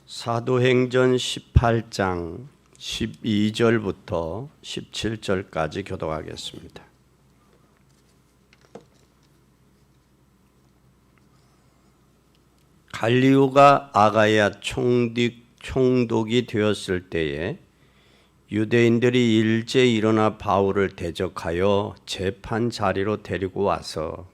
사도행전 18장 12절부터 17절까지 교독하겠습니다. 갈리오가 아가야 총독이 되었을 때에 유대인들이 일제 일어나 바울을 대적하여 재판 자리로 데리고 와서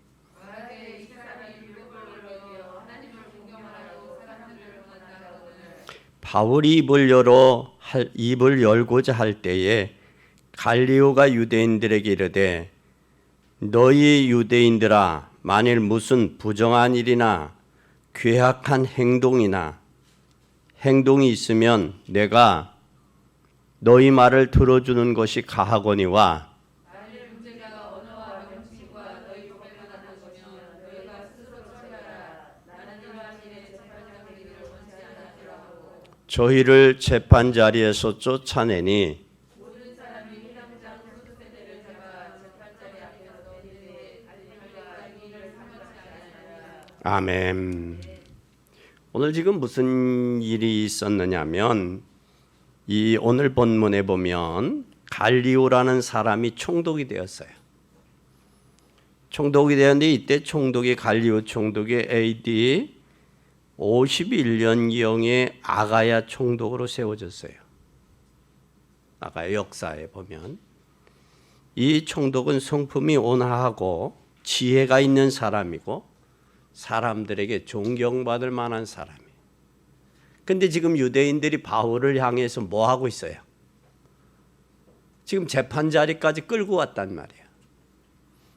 바울이 입을 열고자 할 때에 갈리오가 유대인들에게 이르되 너희 유대인들아, 만일 무슨 부정한 일이나 괴악한 행동이 있으면 내가 너희 말을 들어주는 것이 가하거니와 저희를 재판 자리에서 쫓아내니 아멘. 오늘 지금 무슨 일이 있었느냐면 이 오늘 본문에 보면 갈리오라는 사람이 총독이 되었어요. 총독이 되었는데 이때 총독이 갈리오 총독이 AD 51년경에 아가야 총독으로 세워졌어요. 아가야 역사에 보면 이 총독은 성품이 온화하고 지혜가 있는 사람이고 사람들에게 존경받을 만한 사람이에요. 근데 지금 유대인들이 바울을 향해서 뭐 하고 있어요? 지금 재판 자리까지 끌고 왔단 말이에요.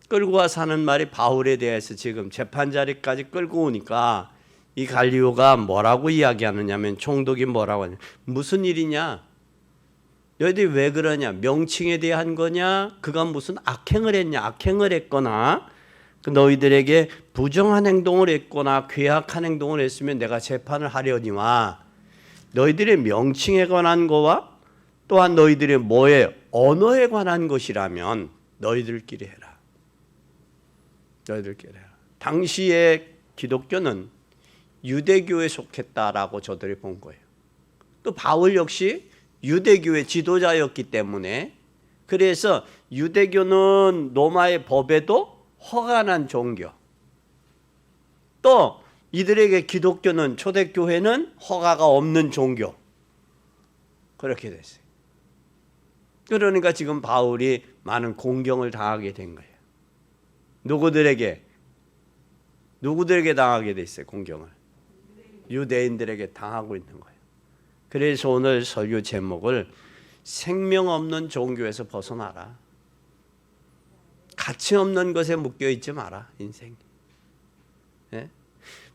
끌고 와서 하는 말이 바울에 대해서 지금 재판 자리까지 끌고 오니까 이 갈리오가 뭐라고 이야기하느냐면 총독이 뭐라고 하냐, 무슨 일이냐, 너희들이 왜 그러냐, 명칭에 대한 거냐, 그가 무슨 악행을 했냐, 악행을 했거나 너희들에게 부정한 행동을 했거나 괴악한 행동을 했으면 내가 재판을 하려니와 너희들의 명칭에 관한 거와 또한 너희들의 뭐에 언어에 관한 것이라면 너희들끼리 해라. 너희들끼리 해라. 당시의 기독교는 유대교에 속했다라고 저들이 본 거예요. 또 바울 역시 유대교의 지도자였기 때문에 그래서 유대교는 로마의 법에도 허가난 종교, 또 이들에게 기독교는 초대교회는 허가가 없는 종교, 그렇게 됐어요. 그러니까 지금 바울이 많은 공경을 당하게 된 거예요. 누구들에게 당하게 됐어요? 공경을 유대인들에게 당하고 있는 거예요. 그래서 오늘 설교 제목을 생명 없는 종교에서 벗어나라. 가치 없는 것에 묶여 있지 마라. 인생. 네?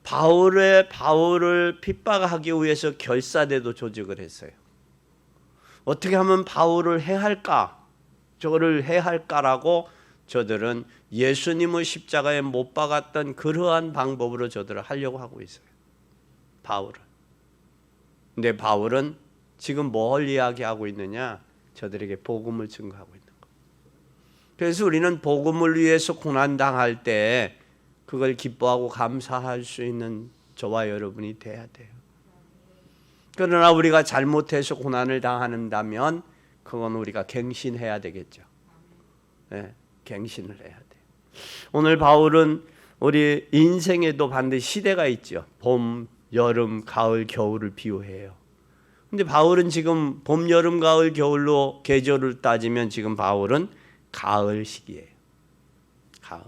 바울을 핍박하기 위해서 결사대도 조직을 했어요. 어떻게 하면 바울을 해할까? 저거를 해할까라고 저들은 예수님을 십자가에 못 박았던 그러한 방법으로 저들을 하려고 하고 있어요. 바울은. 근데 바울은 지금 뭘 이야기하고 있느냐? 저들에게 복음을 증거하고 있는 거. 그래서 우리는 복음을 위해서 고난당할 때 그걸 기뻐하고 감사할 수 있는 저와 여러분이 돼야 돼요. 그러나 우리가 잘못해서 고난을 당한다면 그건 우리가 갱신해야 되겠죠. 네, 갱신을 해야 돼요. 오늘 바울은 우리 인생에도 반드시 시대가 있죠. 봄, 여름, 가을, 겨울을 비유해요. 근데 바울은 지금 봄, 여름, 가을, 겨울로 계절을 따지면 지금 바울은 가을 시기예요. 가을.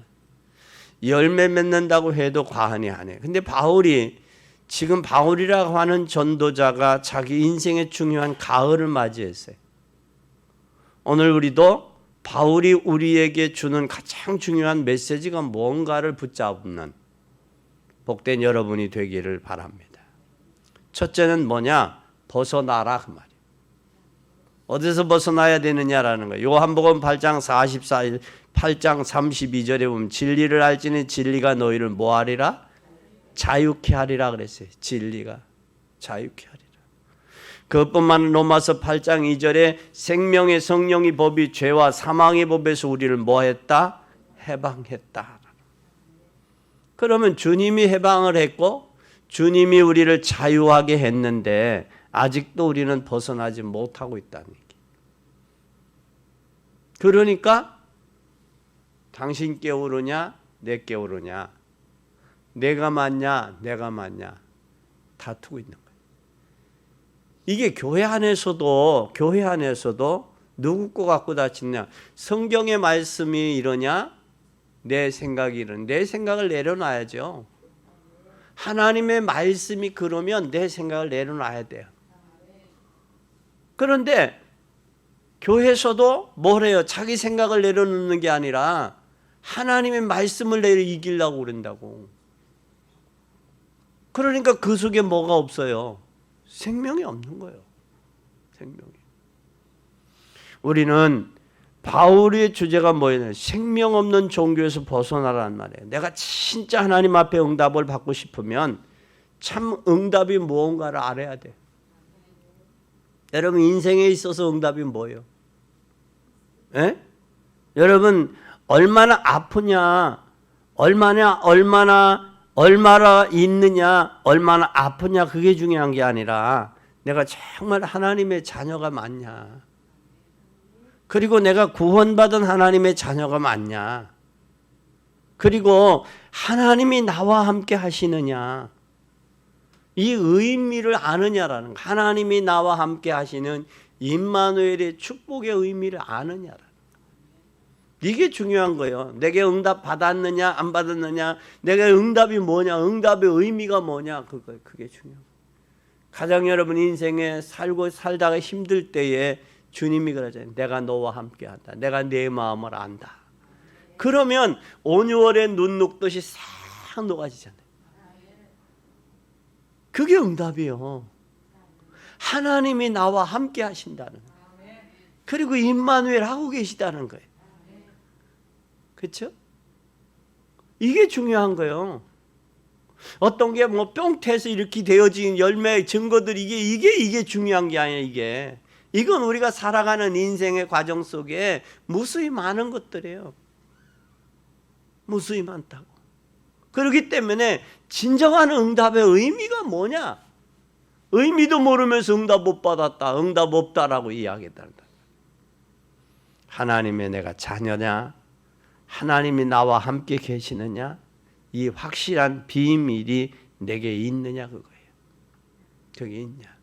열매 맺는다고 해도 과언이 아니에요. 근데 지금 바울이라고 하는 전도자가 자기 인생의 중요한 가을을 맞이했어요. 오늘 우리도 바울이 우리에게 주는 가장 중요한 메시지가 뭔가를 붙잡는 복된 여러분이 되기를 바랍니다. 첫째는 뭐냐? 벗어나라 그 말이에요. 어디서 벗어나야 되느냐라는 거예요. 요한복음 8장 32절에 보면 진리를 알지니 진리가 너희를 뭐 하리라? 자유케 하리라 그랬어요. 진리가 자유케 하리라. 그것뿐만 로마서 8장 2절에 생명의 성령의 법이 죄와 사망의 법에서 우리를 뭐 했다? 해방했다. 그러면 주님이 해방을 했고 주님이 우리를 자유하게 했는데 아직도 우리는 벗어나지 못하고 있다는 얘기. 그러니까 당신 깨우르냐 내 깨우르냐, 내가 맞냐 내가 맞냐 다투고 있는 거예요. 이게 교회 안에서도 누구 거 갖고 다투냐, 성경의 말씀이 이러냐 내 생각이 이러냐, 내 생각을 내려놔야죠. 하나님의 말씀이 그러면 내 생각을 내려놔야 돼요. 그런데 교회에서도 뭐래요? 자기 생각을 내려놓는 게 아니라 하나님의 말씀을 내려 이기려고 그런다고. 그러니까 그 속에 뭐가 없어요? 생명이 없는 거예요. 생명이. 우리는 바울의 주제가 뭐예요? 생명 없는 종교에서 벗어나라는 말이에요. 내가 진짜 하나님 앞에 응답을 받고 싶으면 참 응답이 무언가를 알아야 돼. 여러분 인생에 있어서 응답이 뭐예요? 에? 여러분 얼마나 아프냐, 얼마나 있느냐, 얼마나 아프냐 그게 중요한 게 아니라 내가 정말 하나님의 자녀가 맞냐, 그리고 내가 구원받은 하나님의 자녀가 맞냐, 그리고 하나님이 나와 함께 하시느냐, 이 의미를 아느냐라는 거. 하나님이 나와 함께 하시는 임마누엘의 축복의 의미를 아느냐라는 거. 이게 중요한 거예요. 내게 응답 받았느냐 안 받았느냐, 내게 응답이 뭐냐, 응답의 의미가 뭐냐, 그게 중요해요. 가장 여러분 인생에 살다가 힘들 때에 주님이 그러잖아요. 내가 너와 함께한다. 내가 내 마음을 안다. 그러면 온유월의 눈 녹듯이 싹 녹아지잖아요. 그게 응답이에요. 하나님이 나와 함께 하신다는 거예요. 그리고 임마누엘 하고 계시다는 거예요. 그렇죠? 이게 중요한 거예요. 어떤 게 뭐 뿅 태서 이렇게 되어진 열매의 증거들이 이게 중요한 게 아니에요. 이건 우리가 살아가는 인생의 과정 속에 무수히 많은 것들이에요. 무수히 많다고. 그렇기 때문에 진정한 응답의 의미가 뭐냐? 의미도 모르면서 응답 못 받았다, 응답 없다라고 이야기한다. 하나님의 내가 자녀냐, 하나님이 나와 함께 계시느냐, 이 확실한 비밀이 내게 있느냐 그거예요. 그게 있냐?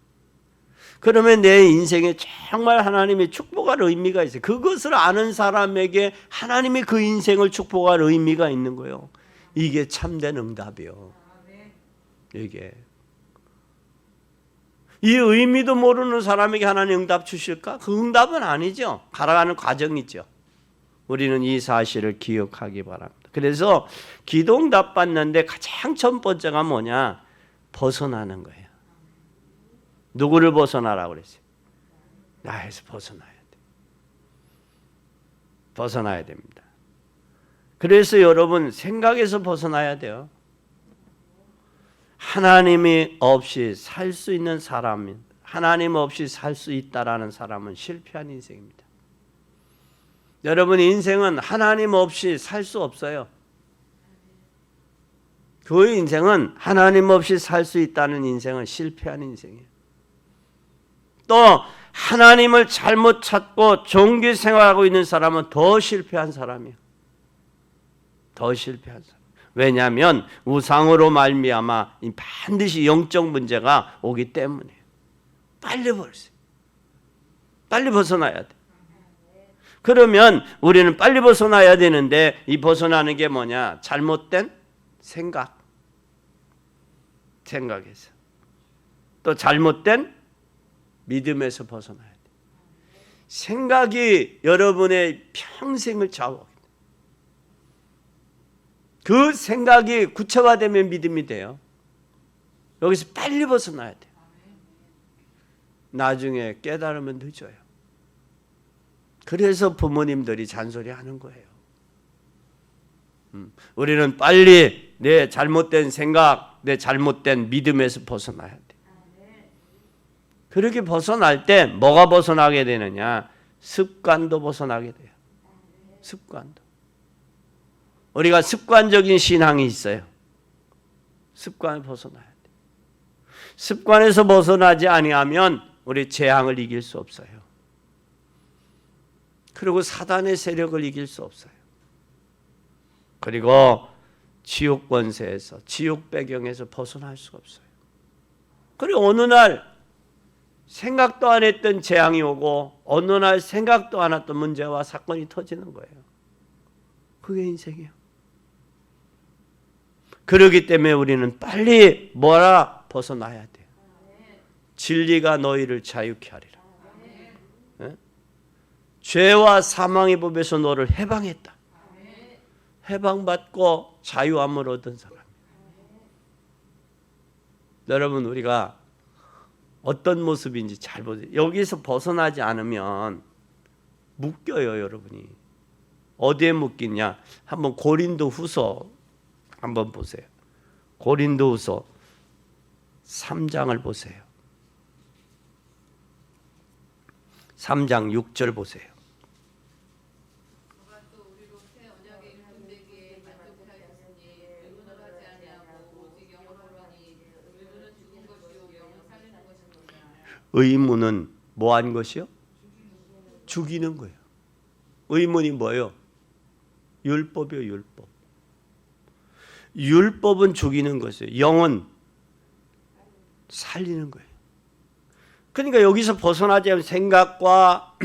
그러면 내 인생에 정말 하나님의 축복할 의미가 있어요. 그것을 아는 사람에게 하나님이 그 인생을 축복할 의미가 있는 거예요. 이게 참된 응답이요. 이게 이 의미도 모르는 사람에게 하나님 응답 주실까? 그 응답은 아니죠. 가라가는 과정이죠. 우리는 이 사실을 기억하기 바랍니다. 그래서 기도 응답 받는데 가장 첫 번째가 뭐냐? 벗어나는 거예요. 누구를 벗어나라고 그랬어요? 나에서 벗어나야 돼. 벗어나야 됩니다. 그래서 여러분 생각에서 벗어나야 돼요. 하나님이 없이 살 수 있는 사람, 하나님 없이 살 수 있다라는 사람은 실패한 인생입니다. 여러분 인생은 하나님 없이 살 수 없어요. 그 인생은 하나님 없이 살 수 있다는 인생은 실패한 인생이에요. 또 하나님을 잘못 찾고 종교 생활하고 있는 사람은 더 실패한 사람이에요. 더 실패한 사람. 왜냐하면 우상으로 말미암아 반드시 영적 문제가 오기 때문이에요. 빨리 버리세요. 빨리 벗어나야 돼. 그러면 우리는 빨리 벗어나야 되는데 이 벗어나는 게 뭐냐? 잘못된 생각에서. 또 잘못된 믿음에서 벗어나야 돼. 생각이 여러분의 평생을 좌우합니다. 그 생각이 구체화되면 믿음이 돼요. 여기서 빨리 벗어나야 돼요. 나중에 깨달으면 늦어요. 그래서 부모님들이 잔소리하는 거예요. 우리는 빨리 내 잘못된 생각, 내 잘못된 믿음에서 벗어나야 돼. 그렇게 벗어날 때 뭐가 벗어나게 되느냐? 습관도 벗어나게 돼요. 습관도. 우리가 습관적인 신앙이 있어요. 습관을 벗어나야 돼. 습관에서 벗어나지 아니하면 우리 재앙을 이길 수 없어요. 그리고 사단의 세력을 이길 수 없어요. 그리고 지옥 권세에서, 지옥 배경에서 벗어날 수가 없어요. 그리고 어느 날 생각도 안 했던 재앙이 오고 어느 날 생각도 안 했던 문제와 사건이 터지는 거예요. 그게 인생이에요. 그렇기 때문에 우리는 빨리 벗어나야 돼요. 진리가 너희를 자유케 하리라. 네? 죄와 사망의 법에서 너를 해방했다. 해방받고 자유함을 얻은 사람. 여러분, 우리가 어떤 모습인지 잘 보세요. 여기서 벗어나지 않으면 묶여요, 여러분이. 어디에 묶이냐? 한번 고린도후서 한번 보세요. 고린도후서 3장을 보세요. 3장 6절 보세요. 의문은 뭐 한 것이요? 죽이는 거예요. 의문이 뭐예요? 율법이요, 율법. 율법은 죽이는 것이에요. 영은 살리는 거예요. 그러니까 여기서 벗어나지 않으면, 생각과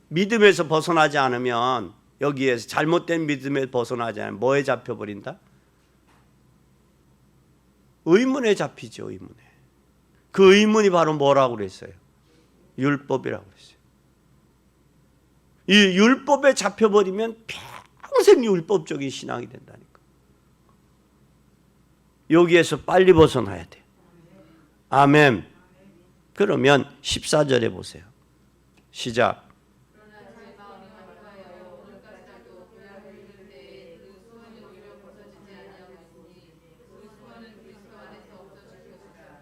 믿음에서 벗어나지 않으면, 여기에서 잘못된 믿음에 벗어나지 않으면 뭐에 잡혀버린다? 의문에 잡히죠, 의문에. 그 의문이 바로 뭐라고 그랬어요? 율법이라고 그랬어요. 이 율법에 잡혀버리면 평생 율법적인 신앙이 된다니까. 여기에서 빨리 벗어나야 돼요. 아멘. 그러면 14절에 보세요. 시작.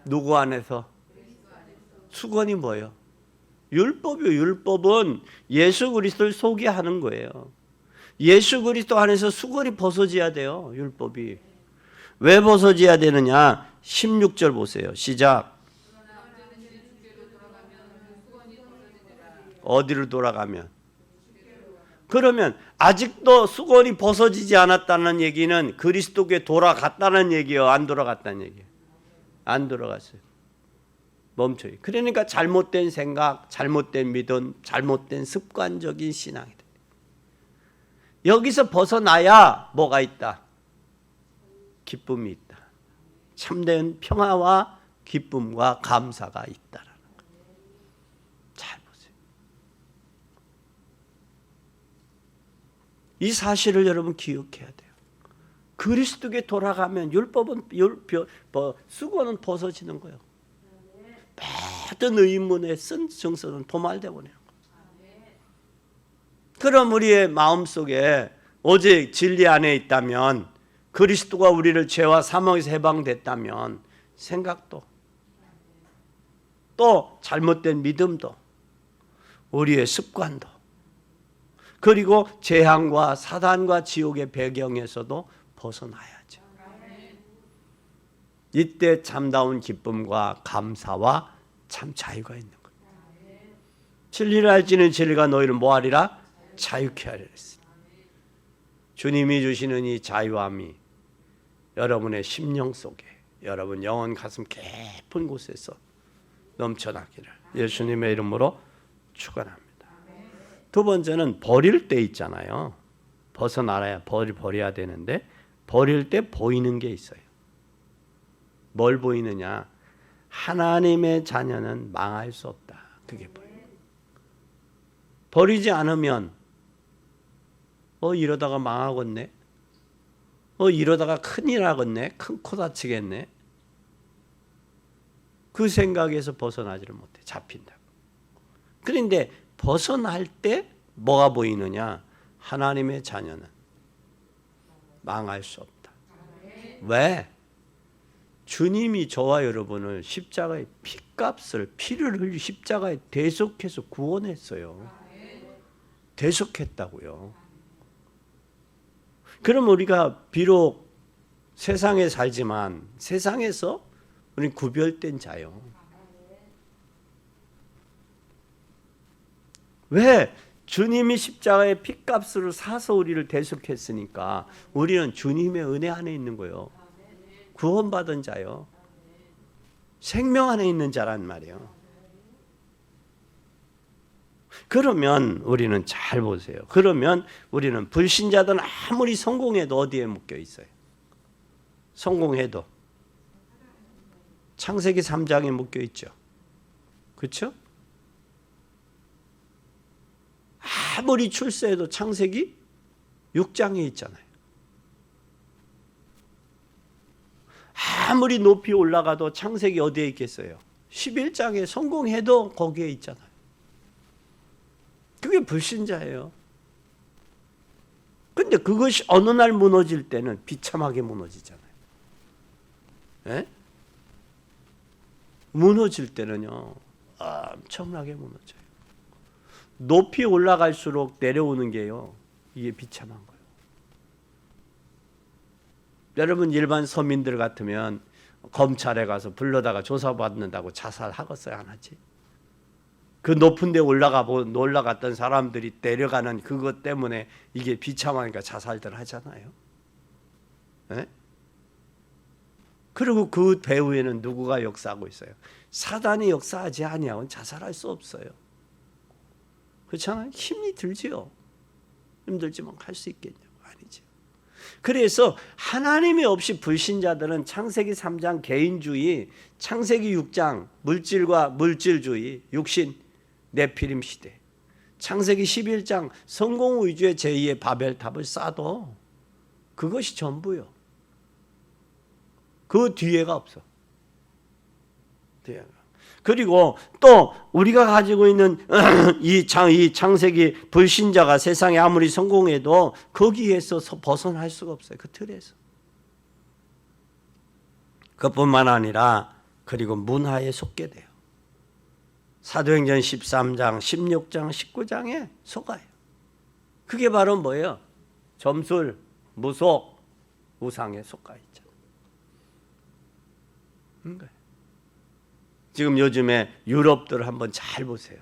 누구 안에서? 수건이 뭐예요? 율법이요. 율법은 예수 그리스도를 소개하는 거예요. 예수 그리스도 안에서 수건이 벗어져야 돼요. 율법이. 왜 벗어져야 되느냐? 16절 보세요. 시작. 어디로 돌아가면? 그러면 아직도 수건이 벗어지지 않았다는 얘기는 그리스도께 돌아갔다는 얘기예요? 안 돌아갔다는 얘기예요? 안 돌아갔어요. 멈춰요. 그러니까 잘못된 생각, 잘못된 믿음, 잘못된 습관적인 신앙이 돼요. 여기서 벗어나야 뭐가 있다? 기쁨이 있다. 참된 평화와 기쁨과 감사가 있다라는 거예요. 잘 보세요. 이 사실을 여러분 기억해야 돼요. 그리스도께 돌아가면 수건은 벗어지는 거예요. 모든 의문에 쓴 정서는 도말되어 버리는 거예요. 그럼 우리의 마음속에 오직 진리 안에 있다면, 그리스도가 우리를 죄와 사망에서 해방됐다면, 생각도 또 잘못된 믿음도 우리의 습관도, 그리고 재앙과 사단과 지옥의 배경에서도 벗어나야죠. 이때 참다운 기쁨과 감사와 참 자유가 있는 거예요. 진리를 알지는 진리가 너희를 뭐하리라? 자유케 하리라 했습니다. 주님이 주시는 이 자유함이 여러분의 심령 속에, 여러분 영혼 가슴 깊은 곳에서 넘쳐나기를 예수님의 이름으로 축원합니다. 두 번째는 버릴 때 있잖아요. 벗어나야 버려야 되는데, 버릴 때 보이는 게 있어요. 뭘 보이느냐? 하나님의 자녀는 망할 수 없다. 그게 보여요. 버리지 않으면 이러다가 망하겠네. 이러다가 큰일 나겠네. 큰 코 다치겠네. 그 생각에서 벗어나지를 못해. 잡힌다고. 그런데 벗어날 때 뭐가 보이느냐? 하나님의 자녀는 망할 수 없다. 왜? 주님이 저와 여러분을 십자가의 피를 흘리 십자가에 대속해서 구원했어요. 대속했다고요. 그럼 우리가 비록 세상에 살지만 세상에서 우리는 구별된 자요. 왜? 주님이 십자가의 피값으로 사서 우리를 대속했으니까 우리는 주님의 은혜 안에 있는 거예요. 구원받은 자요. 생명 안에 있는 자란 말이에요. 그러면 우리는 잘 보세요. 그러면 우리는 불신자들은 아무리 성공해도 어디에 묶여 있어요? 성공해도 창세기 3장에 묶여 있죠. 그렇죠? 아무리 출세해도 창세기 6장에 있잖아요. 아무리 높이 올라가도 창세기 어디에 있겠어요? 11장에 성공해도 거기에 있잖아요. 그게 불신자예요. 근데 그것이 어느 날 무너질 때는 비참하게 무너지잖아요. 예? 무너질 때는요, 엄청나게 무너져요. 높이 올라갈수록 내려오는 게요, 이게 비참한 거예요. 여러분 일반 서민들 같으면 검찰에 가서 불러다가 조사받는다고 자살하겠어요? 안 하지? 그 높은 데 올라갔던 사람들이 내려가는 그것 때문에 이게 비참하니까 자살들 하잖아요. 네? 그리고 그 배후에는 누구가 역사하고 있어요? 사단이 역사하지 아니하면 자살할 수 없어요. 그렇잖아요. 힘이 들지요. 힘들지만 할 수 있겠냐고. 아니죠. 그래서 하나님이 없이 불신자들은 창세기 3장 개인주의, 창세기 6장 물질과 물질주의, 육신, 네피림 시대, 창세기 11장 성공 위주의 제2의 바벨탑을 쌓아도 그것이 전부요. 그 뒤에가 없어. 그리고 또 우리가 가지고 있는 이 창세기 불신자가 세상에 아무리 성공해도 거기에서 벗어날 수가 없어요. 그 틀에서. 그뿐만 아니라 그리고 문화에 속게 돼요. 사도행전 13장, 16장, 19장에 속아요. 그게 바로 뭐예요? 점술, 무속, 우상에 속아 있죠. 지금 요즘에 유럽들 한번 잘 보세요.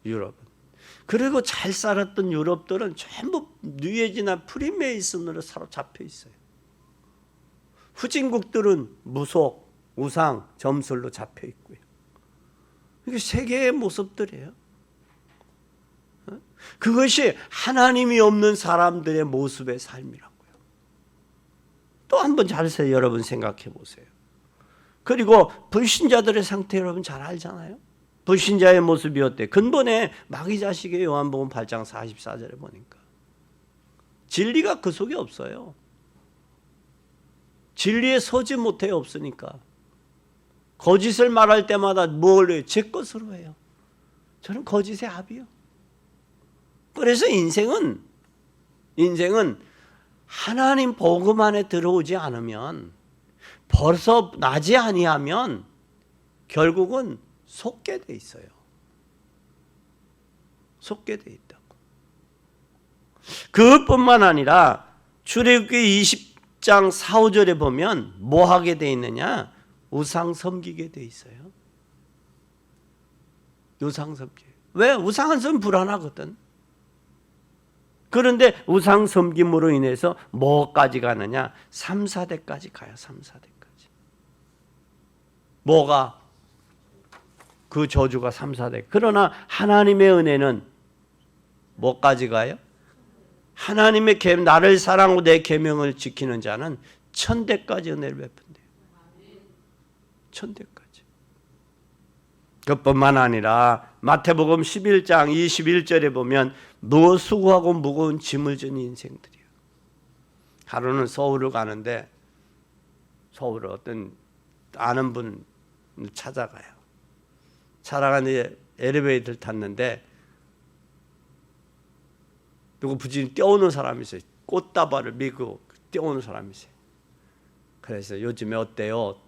유럽은. 그리고 잘 살았던 유럽들은 전부 뉴에이지나 프리메이슨으로 사로잡혀 있어요. 후진국들은 무속, 우상, 점술로 잡혀 있고요. 이게 세계의 모습들이에요. 그것이 하나님이 없는 사람들의 모습의 삶이라고요. 또 한번 자세히 여러분 생각해 보세요. 그리고 불신자들의 상태 여러분 잘 알잖아요. 불신자의 모습이 어때? 근본에 마귀 자식의 요한복음 8장 44절에 보니까 진리가 그 속에 없어요. 진리에 서지 못해요. 없으니까. 거짓을 말할 때마다 뭘 해요? 제 것으로 해요. 저는 거짓의 압이요. 그래서 인생은 하나님 복음 안에 들어오지 않으면, 벗어나지 아니하면 결국은 속게 돼 있어요. 속게 돼 있다고. 그것뿐만 아니라 출애굽기 20장 4, 5절에 보면 뭐 하게 돼 있느냐? 우상 섬기게 돼 있어요. 우상 섬기. 왜? 우상은 좀 불안하거든. 그런데 우상 섬김으로 인해서 뭐까지 가느냐? 3, 4대까지 가요. 3, 4대까지. 뭐가? 그 저주가 3, 4대. 그러나 하나님의 은혜는 뭐까지 가요? 하나님의 나를 사랑하고 내 계명을 지키는 자는 1000대까지 은혜를 베푼대요. 1000대까지. 그뿐만 아니라 마태복음 11장 21절에 보면 수고하고 무거운 짐을 진 인생들이에요. 하루는 서울을 가는데 서울을 어떤 아는 분을 찾아가요. 찾아가는데 엘리베이터를 탔는데 누구 부지런히 뛰어오는 사람이 있어요. 꽃다발을 밀고 뛰어오는 사람이 있어요. 그래서 요즘에 어때요?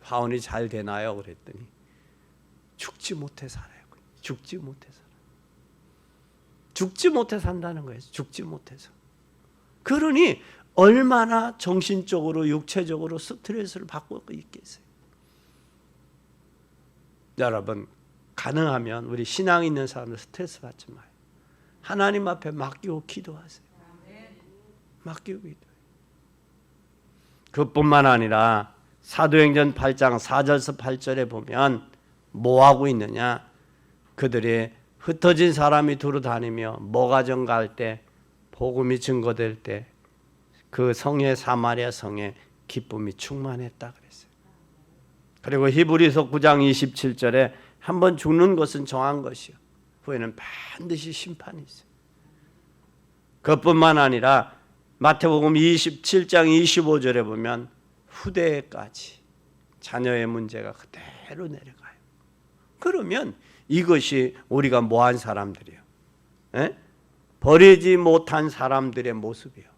화원이 잘 되나요? 그랬더니 죽지 못해 살아요. 죽지 못해 살아요. 죽지 못해 산다는 거예요. 죽지 못해서. 그러니 얼마나 정신적으로 육체적으로 스트레스를 받고 있겠어요. 여러분, 가능하면 우리 신앙 있는 사람들 스트레스 받지 마요. 하나님 앞에 맡기고 기도하세요. 맡기고 기도해요. 그뿐만 아니라 사도행전 8장 4절에서 8절에 보면 뭐 하고 있느냐? 그들이 흩어진 사람이 두루 다니며 모가정 갈 때 복음이 증거될 때 그 성의 사마리아 성에 기쁨이 충만했다 그랬어요. 그리고 히브리서 9장 27절에 한번 죽는 것은 정한 것이요 후에는 반드시 심판이 있어요. 그것뿐만 아니라 마태복음 27장 25절에 보면 후대까지 자녀의 문제가 그대로 내려가요. 그러면 이것이 우리가 뭐한 사람들이에요? 버리지 못한 사람들의 모습이에요.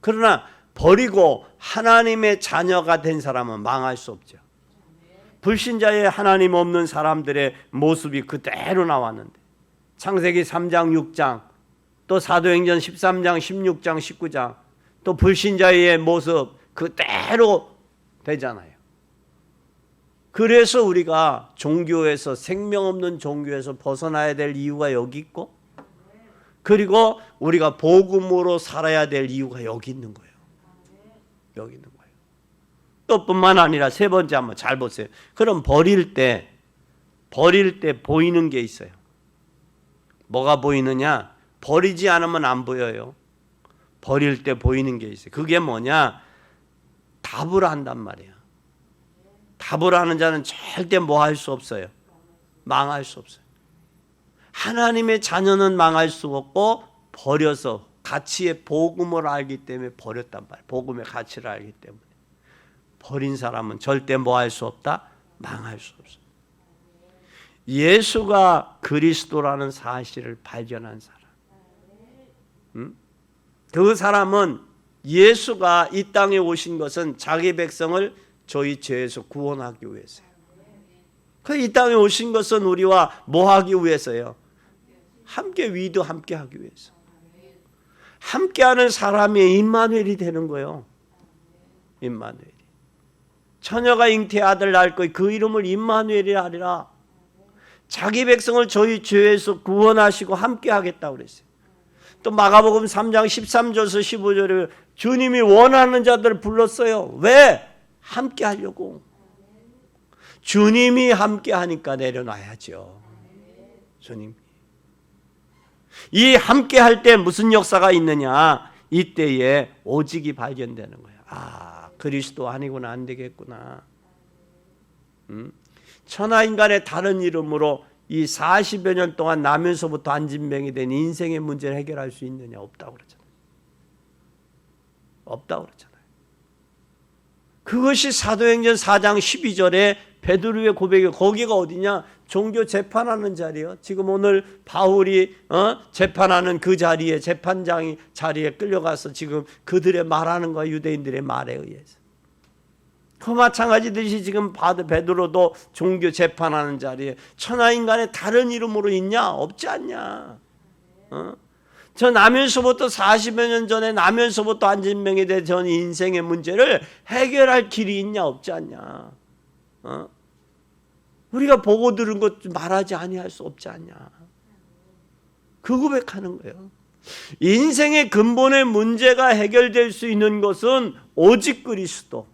그러나 버리고 하나님의 자녀가 된 사람은 망할 수 없죠. 불신자의 하나님 없는 사람들의 모습이 그대로 나왔는데 창세기 3장 6장 또 사도행전 13장 16장 19장 또 불신자의 모습 그대로 되잖아요. 그래서 우리가 종교에서 생명 없는 종교에서 벗어나야 될 이유가 여기 있고 그리고 우리가 복음으로 살아야 될 이유가 여기 있는 거예요. 여기 있는 거예요. 또 뿐만 아니라 세 번째 한번 잘 보세요. 그럼 버릴 때 보이는 게 있어요. 뭐가 보이느냐? 버리지 않으면 안 보여요. 버릴 때 보이는 게 있어요. 그게 뭐냐? 답을 한단 말이야. 답을 하는 자는 절대 뭐 할 수 없어요. 망할 수 없어요. 하나님의 자녀는 망할 수 없고 버려서 가치의 복음을 알기 때문에 버렸단 말이에요. 복음의 가치를 알기 때문에. 버린 사람은 절대 뭐 할 수 없다? 망할 수 없어요. 예수가 그리스도라는 사실을 발견한 사람. 그 사람은 예수가 이 땅에 오신 것은 자기 백성을 저희 죄에서 구원하기 위해서요. 그 이 땅에 오신 것은 우리와 뭐 하기 위해서요? 함께 위도함께 하기 위해서. 함께하는 사람이 임마누엘이 되는 거예요. 임마누엘이. 처녀가 잉태의 아들 낳을 거니 그 이름을 임마누엘이라 하리라. 자기 백성을 저희 죄에서 구원하시고 함께 하겠다고 그랬어요. 또 마가복음 3장 13절에서 15절에 주님이 원하는 자들을 불렀어요. 왜? 함께 하려고. 주님이 함께 하니까 내려놔야죠. 주님. 이 함께 할 때 무슨 역사가 있느냐? 이때에 오직이 발견되는 거예요. 아, 그리스도 아니구나, 안 되겠구나. 천하인간의 다른 이름으로 이 40여 년 동안 나면서부터 안진병이 된 인생의 문제를 해결할 수 있느냐? 없다고 그러잖아요. 없다고 그러잖아요. 그것이 사도행전 4장 12절에 베드로의 고백이 거기가 어디냐? 종교 재판하는 자리요. 지금 오늘 바울이 재판하는 그 자리에 재판장이 자리에 끌려가서 지금 그들의 말하는 거야. 유대인들의 말에 의해서. 그 마찬가지듯이 지금 베드로도 종교 재판하는 자리에 천하인간의 다른 이름으로 있냐? 없지 않냐? 저 나면서부터 40여 년 전에 나면서부터 안진병이 된 전 인생의 문제를 해결할 길이 있냐? 없지 않냐? 우리가 보고 들은 것 말하지 아니할 수 없지 않냐? 그 고백하는 거예요. 인생의 근본의 문제가 해결될 수 있는 것은 오직 그리스도.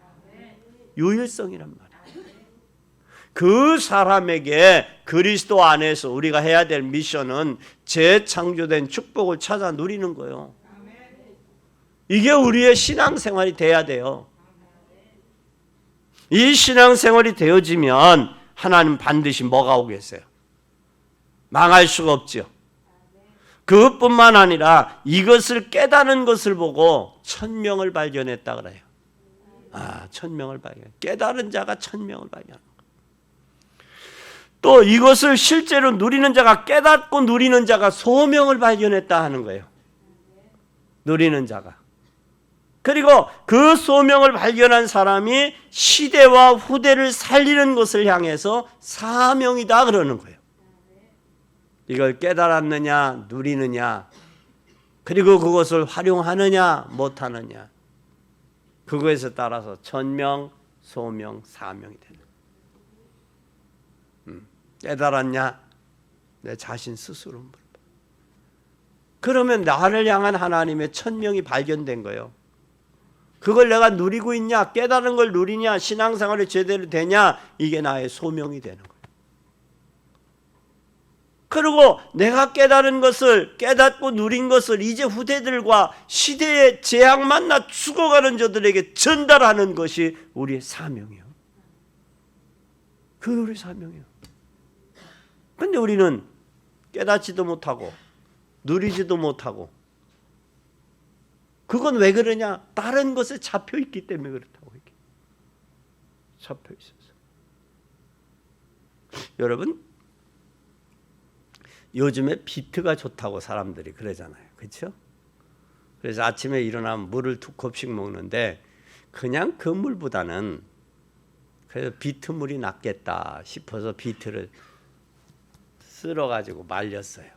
유일성이란 말이에요. 그 사람에게 그리스도 안에서 우리가 해야 될 미션은 재창조된 축복을 찾아 누리는 거예요. 이게 우리의 신앙생활이 돼야 돼요. 이 신앙생활이 되어지면 하나님 반드시 뭐가 오겠어요? 망할 수가 없죠. 그것뿐만 아니라 이것을 깨닫는 것을 보고 1000명을 발견했다 그래요. 아, 1000명을 발견. 깨달은 자가 1000명을 발견하는 거. 또 이것을 실제로 누리는 자가 깨닫고 누리는 자가 소명을 발견했다 하는 거예요. 누리는 자가. 그리고 그 소명을 발견한 사람이 시대와 후대를 살리는 것을 향해서 사명이다 그러는 거예요. 이걸 깨달았느냐 누리느냐 그리고 그것을 활용하느냐 못하느냐, 그거에서 따라서 천명, 소명, 사명이 되는 거예요. 깨달았냐? 내 자신 스스로 물어봐. 그러면 나를 향한 하나님의 천명이 발견된 거예요. 그걸 내가 누리고 있냐? 깨달은 걸 누리냐? 신앙생활이 제대로 되냐? 이게 나의 소명이 되는 거예요. 그리고 내가 깨달은 것을, 깨닫고 누린 것을 이제 후대들과 시대의 재앙 만나 죽어가는 자들에게 전달하는 것이 우리의 사명이에요. 그게 우리 사명이에요. 근데 우리는 깨닫지도 못하고 누리지도 못하고, 그건 왜 그러냐? 다른 것에 잡혀 있기 때문에 그렇다고. 이게 잡혀 있어서. 여러분, 요즘에 비트가 좋다고 사람들이 그러잖아요. 그렇죠? 그래서 아침에 일어나면 물을 2컵씩 먹는데, 그냥 그 물보다는 그래서 비트물이 낫겠다 싶어서 비트를 쓸어가지고 말렸어요.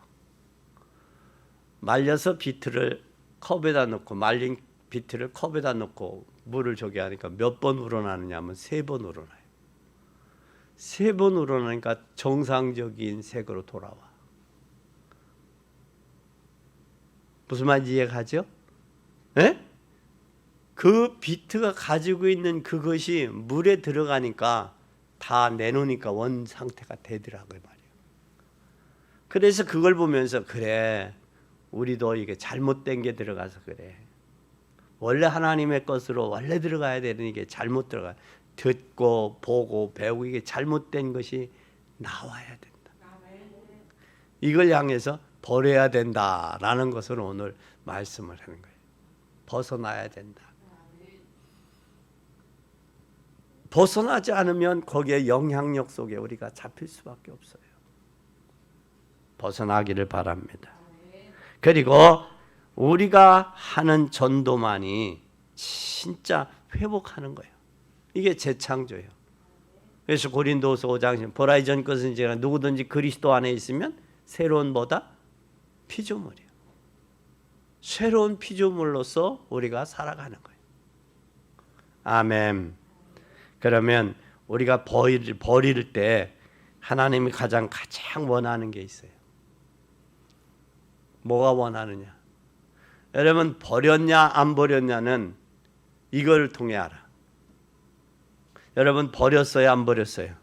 말려서 비트를 컵에다 넣고, 말린 비트를 컵에다 넣고 물을 저기 하니까 몇 번 우러나느냐 하면 3번 우러나요. 3번 우러나니까 정상적인 색으로 돌아와. 무슨 말인지 이해가죠? 예? 그 비트가 가지고 있는 그것이 물에 들어가니까 다 내놓으니까 원 상태가 되더라고요 말이에요. 그래서 그걸 보면서, 그래, 우리도 이게 잘못된 게 들어가서 그래. 원래 하나님의 것으로 원래 들어가야 되는 이게 잘못 들어가. 듣고 보고 배우고 이게 잘못된 것이 나와야 된다. 이걸 향해서 버려야 된다라는 것을 오늘 말씀을 하는 거예요. 벗어나야 된다. 벗어나지 않으면 거기에 영향력 속에 우리가 잡힐 수밖에 없어요. 벗어나기를 바랍니다. 그리고 우리가 하는 전도만이 진짜 회복하는 거예요. 이게 재창조예요. 그래서 고린도후서 5장 보라 이전 것은 이제 누구든지 그리스도 안에 있으면 새로운 뭐다? 피조물이에요. 새로운 피조물로서 우리가 살아가는 거예요. 아멘. 그러면 우리가 버릴 때 하나님이 가장 원하는 게 있어요. 뭐가 원하느냐? 여러분, 버렸냐 안 버렸냐는 이걸 통해 알아. 여러분, 버렸어요 안 버렸어요?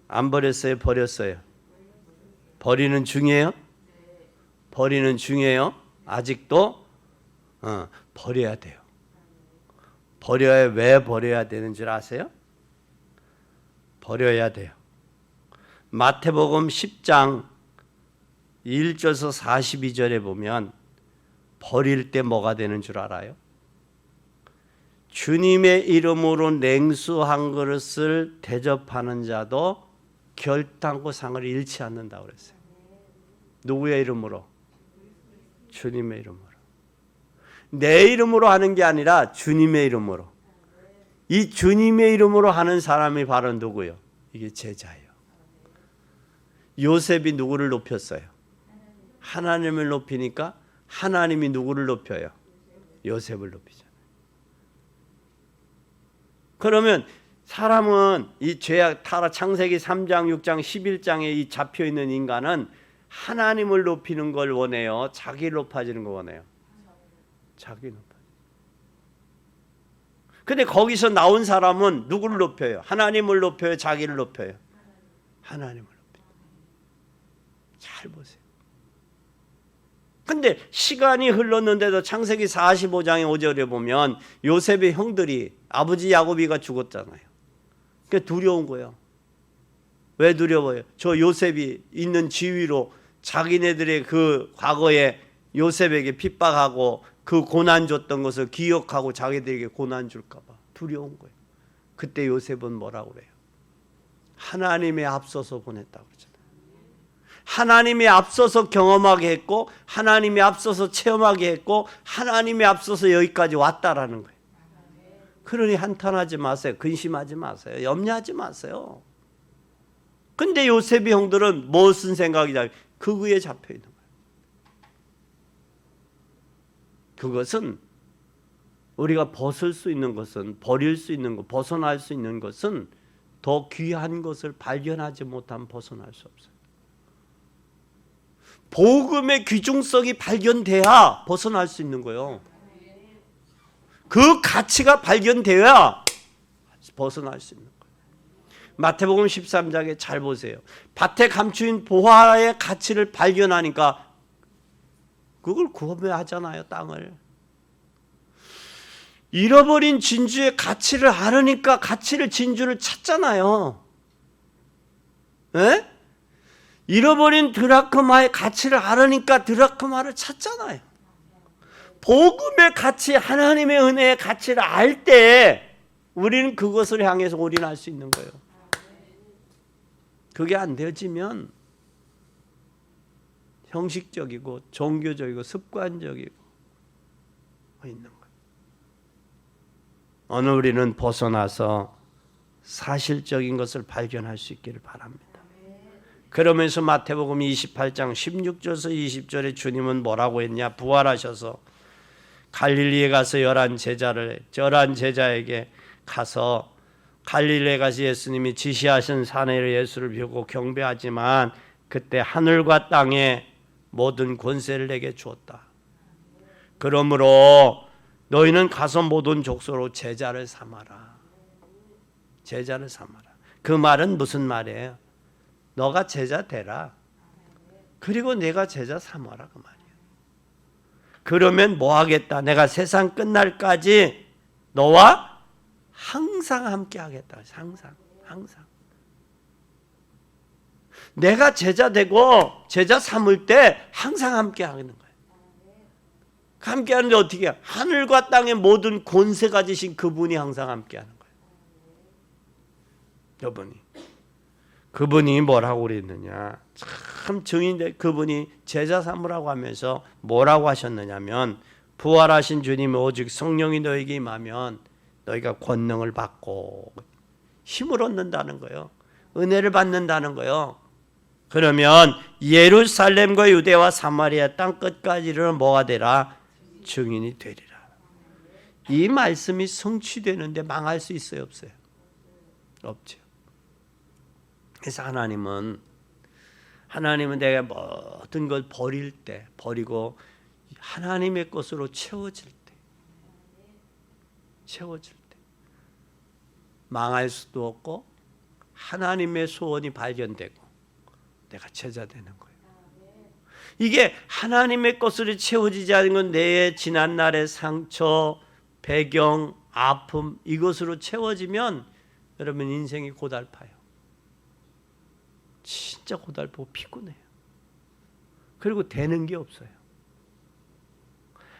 안 버렸어요 버렸어요? 버리는 중이에요? 버리는 중이에요? 아직도? 버려야 돼요. 버려야. 왜 버려야 되는 줄 아세요? 버려야 돼요. 마태복음 10장 1절에서 42절에 보면 버릴 때 뭐가 되는 줄 알아요? 주님의 이름으로 냉수 한 그릇을 대접하는 자도 결단코 상을 잃지 않는다고 그랬어요. 누구의 이름으로? 주님의 이름으로. 내 이름으로 하는 게 아니라 주님의 이름으로. 이 주님의 이름으로 하는 사람이 바로 누구요? 이게 제자예요. 요셉이 누구를 높였어요? 하나님을 높이니까 하나님이 누구를 높여요? 요셉을 높이잖아요. 그러면 사람은 이 죄악 타락 창세기 3장, 6장, 11장에 이 잡혀 있는 인간은 하나님을 높이는 걸 원해요? 자기를 높아지는 걸 원해요? 자기 높아지는. 근데 거기서 나온 사람은 누구를 높여요? 하나님을 높여요? 자기를 높여요? 하나님을 높여요. 잘 보세요. 근데 시간이 흘렀는데도 창세기 45장의 5절에 보면 요셉의 형들이 아버지 야곱이가 죽었잖아요. 그게 두려운 거예요. 왜 두려워요? 저 요셉이 있는 지위로 자기네들의 그 과거에 요셉에게 핍박하고 그 고난 줬던 것을 기억하고 자기들에게 고난 줄까 봐 두려운 거예요. 그때 요셉은 뭐라고 그래요? 하나님의 앞서서 보냈다고 그러잖아요. 하나님이 앞서서 경험하게 했고 하나님이 앞서서 체험하게 했고 하나님이 앞서서 여기까지 왔다라는 거예요. 그러니 한탄하지 마세요. 근심하지 마세요. 염려하지 마세요. 근데 요셉의 형들은 무슨 생각이냐? 그 위에 잡혀 있는 거예요. 그것은 우리가 벗을 수 있는 것은, 버릴 수 있는 것, 벗어날 수 있는 것은 더 귀한 것을 발견하지 못하면 벗어날 수 없어요. 복음의 귀중성이 발견돼야 벗어날 수 있는 거예요. 그 가치가 발견되어야 벗어날 수 있는 거예요. 마태복음 13장에 잘 보세요. 밭에 감추인 보화의 가치를 발견하니까 그걸 구매하잖아요, 땅을. 잃어버린 진주의 가치를 알으니까 진주를 찾잖아요. 에? 잃어버린 드라크마의 가치를 알으니까 드라크마를 찾잖아요. 복음의 가치, 하나님의 은혜의 가치를 알 때 우리는 그것을 향해서 올인할 수 있는 거예요. 그게 안 되어지면 형식적이고 종교적이고 습관적이고 있는 거예요. 오늘 우리는 벗어나서 사실적인 것을 발견할 수 있기를 바랍니다. 그러면서 마태복음 28장 16절에서 20절에 주님은 뭐라고 했냐? 부활하셔서 갈릴리에 가서 열한 제자에게 가서 갈릴리에 가서 예수님이 지시하신 산에서 예수를 비우고 경배하지만 그때 하늘과 땅의 모든 권세를 내게 주었다. 그러므로 너희는 가서 모든 족속으로 제자를 삼아라. 제자를 삼아라. 그 말은 무슨 말이에요? 너가 제자 되라. 그리고 내가 제자 삼아라 그 말이에요. 그러면 뭐 하겠다? 내가 세상 끝날까지 너와 항상 함께 하겠다. 항상. 내가 제자 되고 제자 삼을 때 항상 함께 하는 거예요. 함께 하는데 어떻게 해요? 하늘과 땅의 모든 권세 가지신 그분이 항상 함께 하는 거예요. 그분이 뭐라고 그랬느냐? 참 증인데 그분이 제자 삼으라고 하면서 뭐라고 하셨느냐면 부활하신 주님이 오직 성령이 너에게 임하면 너희가 권능을 받고 힘을 얻는다는 거예요. 은혜를 받는다는 거예요. 그러면 예루살렘과 유대와 사마리아 땅 끝까지 이르는 뭐가 되라? 증인이 되리라. 이 말씀이 성취되는데 망할 수 있어요, 없어요? 없죠. 그래서 하나님은 내가 모든 걸 버리고 하나님의 것으로 채워질 때 망할 수도 없고 하나님의 소원이 발견되고 내가 제자 되는 거예요. 이게 하나님의 것으로 채워지지 않은 건 내 지난날의 상처, 배경, 아픔 이것으로 채워지면 여러분 인생이 고달파요. 진짜 고달프고 피곤해요. 그리고 되는 게 없어요.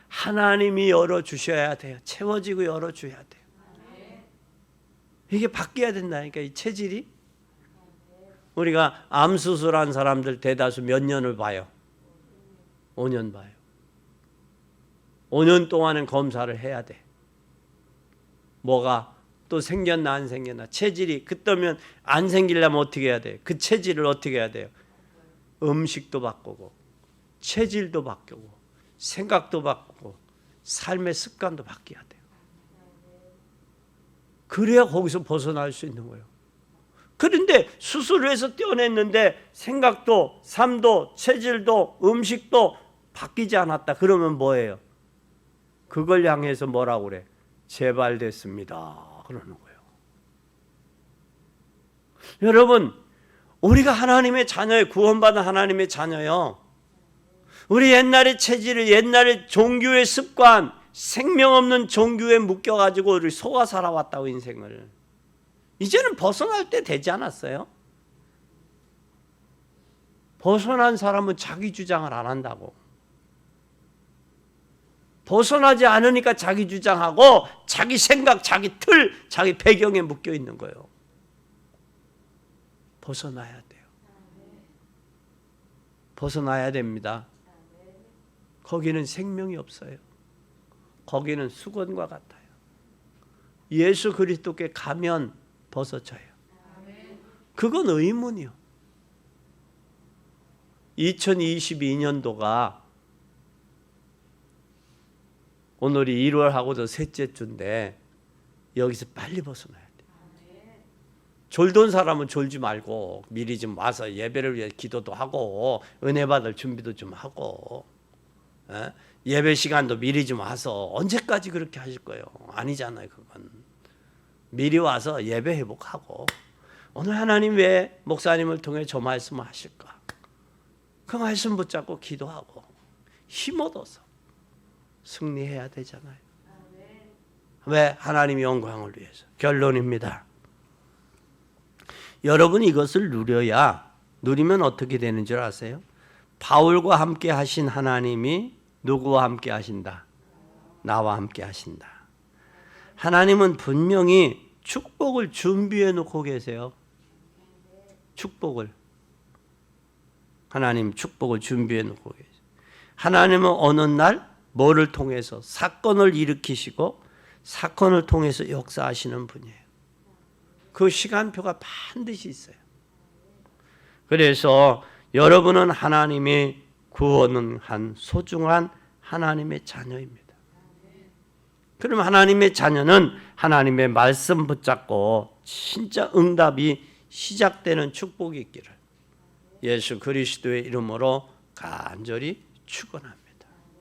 하나님이 열어주셔야 돼요. 채워지고 열어줘야 돼요. 이게 바뀌어야 된다니까 이 체질이. 우리가 암 수술한 사람들 대다수 몇 년을 봐요? 5년 봐요. 5년 동안은 검사를 해야 돼. 뭐가 또 생겼나 안 생겼나. 체질이 그때면 안 생기려면 어떻게 해야 돼요? 그 체질을 어떻게 해야 돼요? 음식도 바꾸고 체질도 바꾸고 생각도 바꾸고 삶의 습관도 바뀌어야 돼요. 그래야 거기서 벗어날 수 있는 거예요. 그런데 수술을 해서 떼어냈는데 생각도 삶도 체질도 음식도 바뀌지 않았다. 그러면 뭐예요? 그걸 향해서 뭐라고 그래? 재발됐습니다. 그러는 거예요. 여러분, 우리가 하나님의 자녀예요. 구원받은 하나님의 자녀예요. 우리 옛날의 체질을, 옛날의 종교의 습관, 생명 없는 종교에 묶여가지고 우리 속아 살아왔다고 인생을. 이제는 벗어날 때 되지 않았어요? 벗어난 사람은 자기 주장을 안 한다고. 벗어나지 않으니까 자기 주장하고 자기 생각, 자기 틀, 자기 배경에 묶여 있는 거예요. 벗어나야 돼요. 벗어나야 됩니다. 거기는 생명이 없어요. 거기는 수건과 같아요. 예수 그리스도께 가면 벗어져요. 그건 의문이요. 2022년도가 오늘이 1월하고도 셋째 주인데 여기서 빨리 벗어나야 돼. 졸던 사람은 졸지 말고 미리 좀 와서 예배를 위해 기도도 하고 은혜 받을 준비도 좀 하고 예배 시간도 미리 좀 와서 언제까지 그렇게 하실 거예요? 아니잖아요. 그건 미리 와서 예배 회복하고 오늘 하나님 왜 목사님을 통해 저 말씀을 하실까? 그 말씀 붙잡고 기도하고 힘 얻어서 승리해야 되잖아요. 왜? 하나님의 영광을 위해서. 결론입니다. 여러분 이것을 누리면 어떻게 되는 줄 아세요? 바울과 함께 하신 하나님이 누구와 함께 하신다? 나와 함께 하신다. 하나님은 분명히 축복을 준비해 놓고 계세요. 축복을. 하나님 축복을 준비해 놓고 계세요. 하나님은 어느 날 뭐를 통해서 사건을 일으키시고 사건을 통해서 역사하시는 분이에요. 그 시간표가 반드시 있어요. 그래서 여러분은 하나님이 구원한 소중한 하나님의 자녀입니다. 그럼 하나님의 자녀는 하나님의 말씀 붙잡고 진짜 응답이 시작되는 축복이 있기를 예수 그리스도의 이름으로 간절히 축원합니다.